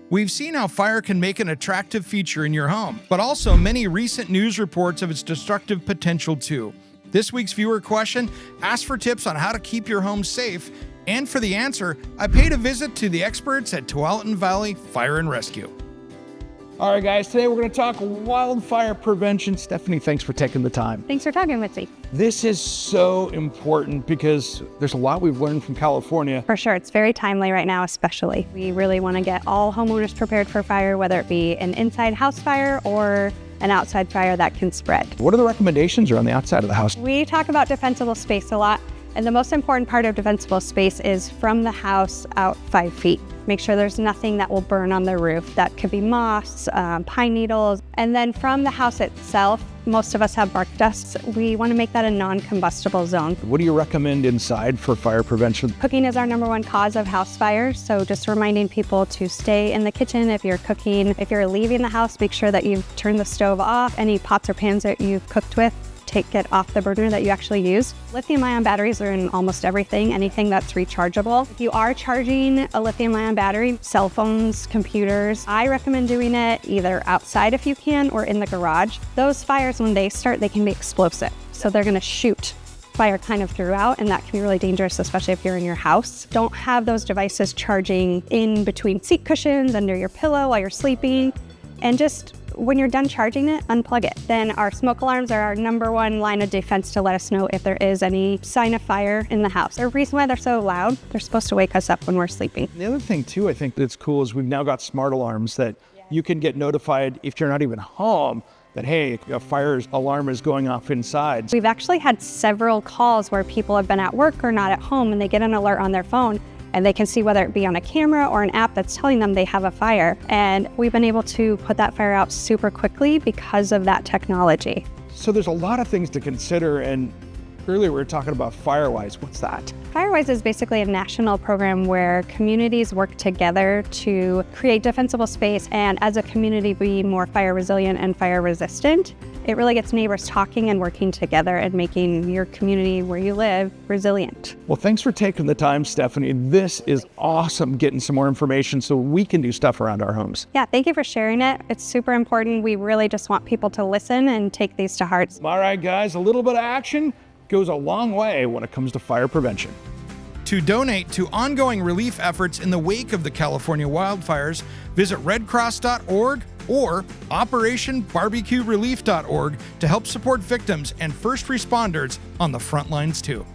We've seen how fire can make an attractive feature in your home, but also many recent news reports of its destructive potential too. This week's viewer question asked for tips on how to keep your home safe, and for the answer, I paid a visit to the experts at Tualatin Valley Fire and Rescue. All right, guys, today we're going to talk wildfire prevention. Stephanie, thanks for taking the time. Thanks for talking with me. This is so important because there's a lot we've learned from California. For sure, it's very timely right now, especially. We really want to get all homeowners prepared for fire, whether it be an inside house fire or an outside fire that can spread. What are the recommendations around the outside of the house? We talk about defensible space a lot, and the most important part of defensible space is from the house out 5 feet. Make sure there's nothing that will burn on the roof. That could be moss, pine needles. And then from the house itself, most of us have bark dusts. We want to make that a non-combustible zone. What do you recommend inside for fire prevention? Cooking is our #1 cause of house fires, so just reminding people to stay in the kitchen if you're cooking. If you're leaving the house, make sure that you've turned the stove off. Any pots or pans that you've cooked with, take it off the burner that you actually use. Lithium-ion batteries are in almost everything, anything that's rechargeable. If you are charging a lithium-ion battery, cell phones, computers, I recommend doing it either outside if you can or in the garage. Those fires, when they start, they can be explosive. So they're gonna shoot fire kind of throughout, and that can be really dangerous, especially if you're in your house. Don't have those devices charging in between seat cushions, under your pillow while you're sleeping, and just when you're done charging it, unplug it. Then our smoke alarms are our #1 line of defense to let us know if there is any sign of fire in the house. The reason why they're so loud, they're supposed to wake us up when we're sleeping. The other thing too, I think that's cool is we've now got smart alarms that you can get notified if you're not even home that, hey, a fire alarm is going off inside. We've actually had several calls where people have been at work or not at home and they get an alert on their phone, and they can see whether it be on a camera or an app that's telling them they have a fire. And we've been able to put that fire out super quickly because of that technology. So there's a lot of things to consider, and earlier we were talking about FireWise. What's that? FireWise is basically a national program where communities work together to create defensible space and as a community be more fire resilient and fire resistant. It really gets neighbors talking and working together and making your community where you live resilient. Well, thanks for taking the time, Stephanie. This is awesome, getting some more information so we can do stuff around our homes. Yeah, thank you for sharing it. It's super important. We really just want people to listen and take these to heart. All right, guys, a little bit of action goes a long way when it comes to fire prevention. To donate to ongoing relief efforts in the wake of the California wildfires, visit redcross.org or operationbarbecuerelief.org to help support victims and first responders on the front lines too.